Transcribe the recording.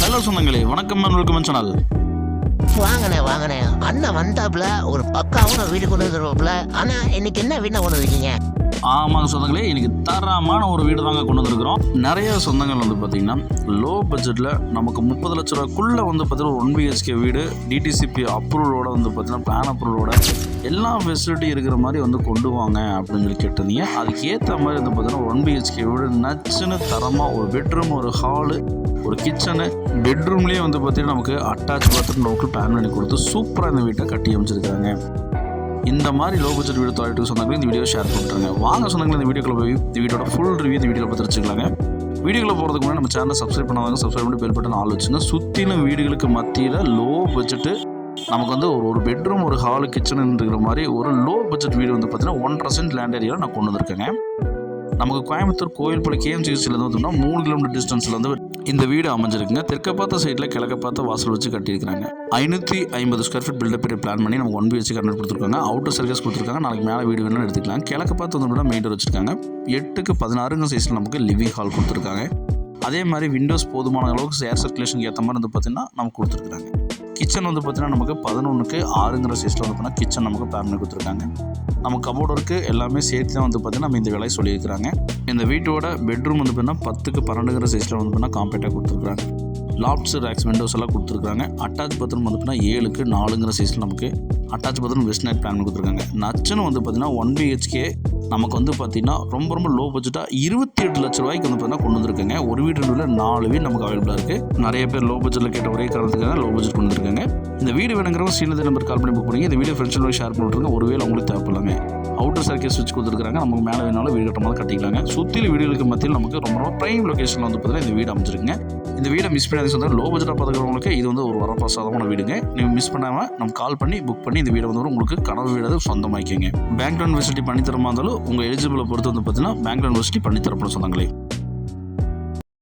Hello சொந்தங்களே, வணக்கம் welcome channel. வாங்கண்ணே அண்ணன் வந்தாப்புல ஒரு பக்காவும் வீடு கொண்டு வந்துருவாப்புல. ஆனா இன்னைக்கு என்ன வீடு கொண்டு வந்திருக்கீங்க? ஆமாங்க சொந்தங்களே, இன்னைக்கு தரமான ஒரு வீடு தாங்க கொண்டு வந்துருக்கிறோம். நிறைய சொந்தங்கள் வந்து பார்த்தீங்கன்னா லோ பட்ஜெட்டில் நமக்கு 30 லட்ச ரூபாய்க்குள்ளே வந்து பார்த்தீங்கன்னா 1 BHK வீடு டிடிசிபி அப்ரூவலோட வந்து பார்த்தீங்கன்னா பிளான் அப்ரூவலோட எல்லா ஃபெசிலிட்டி இருக்கிற மாதிரி வந்து கொண்டு வாங்க அப்படின்னு சொல்லி கேட்டிருந்தீங்க. அதுக்கு ஏற்ற மாதிரி வந்து பார்த்தீங்கன்னா 1 BHK வீடு நச்சுன்னு தரமாக ஒரு பெட்ரூம், ஒரு ஹாலு, ஒரு கிச்சனு, பெட்ரூம்லேயே வந்து பார்த்தீங்கன்னா நமக்கு அட்டாச் பாத்ரூம் நமக்கு பிளான் பண்ணி கொடுத்து சூப்பராக இந்த வீட்டை கட்டி அமைச்சிருக்காங்க. இந்த மாதிரி லோ பட்ஜெட் வீடு தொலைட்டு சொன்னாங்க இந்த வீடியோ ஷேர் பண்ணுறாங்க. வாங்க சொன்னாங்க இந்த வீடியோக்குள்ள போய் இந்த வீடியோட ஃபுல் ரிவ்யூ இந்த வீடியோவில் பார்த்து வச்சுக்கலாங்க. வீடியோக்குள்ள போகிறதுக்கு முன்னாடி நம்ம சேனலை சப்ஸ்கிரைப் பண்ணாங்க, சப்ஸ்கிரைப் பண்ணி பெல் பட்டன் ஆல் வச்சுங்க. சுற்றிலும் வீடுகளுக்கு மத்தியில் லோ பட்ஜெட்டு நமக்கு வந்து ஒரு பெட்ரூம், ஒரு ஹாலு, கிச்சன் இருக்கிற மாதிரி ஒரு லோ பட்ஜெட் வீடு வந்து பார்த்தீங்கன்னா 1.5 சென்ட் லேண்ட் ஏரியாவில் நான் கொண்டு வந்திருக்கேங்க. நமக்கு கோயம்புத்தூர் கோயில்பள்ளி KMCHலேருந்து வந்து 3 கிலோமீட்டர் டிஸ்டன்ஸில் வந்து இந்த வீடு அமைஞ்சிருக்குங்க. தெற்க பார்த்த சைடில் கிழக்க பார்த்த வாசல் வச்சு கட்டியிருக்காங்க. 550 ஸ்கொயர் ஃபீட் பில்டப் பிளான் பண்ணி நமக்கு 1 BHK கன்வெர்ட் கொடுத்துருக்காங்க. அவுட்டர் சர்வீஸ் கொடுத்துருக்காங்க. நாளைக்கு மேலே வீடு வேணும்னு எடுத்துக்கலாம். கிழக்க பார்த்து வந்து மெயின் டோர் வச்சுருக்காங்க. 8x16 சைஸில் நமக்கு லிவிங் ஹால் கொடுத்துருக்காங்க. அதே மாதிரி விண்டோஸ் போதுமான அளவுக்கு ஏர் சர்க்குலேஷனுக்கு ஏற்ற மாதிரி வந்து பார்த்தீங்கன்னா நமக்கு கொடுத்துருக்காங்க. கிச்சன் வந்து பார்த்தீங்கன்னா நமக்கு 11x6 சைஸில் வந்து பார்த்தீங்கன்னா கிச்சன் நமக்கு பிளான் பண்ணி கொடுத்துருக்காங்க. நம்ம கபோர்டு இருக்குது, எல்லாமே சேர்த்து தான் வந்து பார்த்தீங்கன்னா நம்ம இந்த விலை சொல்லியிருக்கிறாங்க. இந்த வீட்டோட பெட்ரூம் வந்து பார்த்தீங்கன்னா 10x12 சைஸில் வந்து பார்த்தீங்கன்னா காம்பேக்டாக கொடுத்துருக்காங்க. லாப்ஸ், ரேக்ஸ், விண்டோஸ் எல்லாம் கொடுத்துருக்காங்க. அட்டாச் பாத்ரூம் வந்து பார்த்தீங்கன்னா 7x4 சைஸில் நமக்கு attach bathroom west night plan கொடுத்துருக்காங்க. நச்சுன்னு வந்து பார்த்தீங்கன்னா 1 BHK நமக்கு வந்து பார்த்தீங்கன்னா ரொம்ப லோ பட்ஜெட்டாக 28 லட்ச ரூபாய்க்கு வந்து பார்த்தீங்கன்னா கொண்டு வந்துருக்காங்க. ஒரு வீடு 4 வீடு நமக்கு அவைலபிளாக இருக்குது. நிறைய பேர் லோ பட்ஜெட்டில் கேட்ட ஒரே காரணத்துக்காக லோ பட்ஜெட் கொண்டு வந்துருக்காங்க. இந்த வீடு வேணுங்கிறவங்க ஸ்ரீநதி நம்பர் கால் பண்ணி புக் பண்ணி இந்த வீடியோ ஃப்ரெண்ட்ஸ் ஷேர் பண்ணிட்டுருங்க. ஒருவேளை உங்களுக்கு தேவைப்படலாங்க. அவுட்டர் சர்க்கேஸ் வச்சு கொடுத்துருக்காங்க. நமக்கு மேலே வேணாலும் வீடு கட்ட மாதிரி கட்டிக்கலாங்க. சுற்றிலும் வீடுகளுக்கு மத்தியில் நமக்கு ரொம்ப ப்ரைம் லொகேஷனில் வந்து பார்த்தீங்கன்னா இந்த வீடு அமைச்சிருக்குங்க. இந்த வீடை மிஸ் பண்ணாத சொன்னால் லோ பட்ஜெட்டாக பார்த்துக்கிறவங்களுக்கு இது வந்து ஒரு வரப்பிரசாதமான வீடுங்க. நீங்கள் மிஸ் பண்ணாமல் நம்ம கால் பண்ணி புக் பண்ணி இந்த வீடை வந்து உங்களுக்கு கனவு வீடு சொந்தமாக்கிங்க. பேங்க் லோன் ஃபெசிலிட்டி பண்ணி தரமா இருந்தாலும் உங்கள் எலிஜிபிளை பொறுத்து வந்து பார்த்தீங்கன்னா பேங்க் லோன் ஃபெசிலிட்டி பண்ணி தரப்படும் சொந்தங்களே.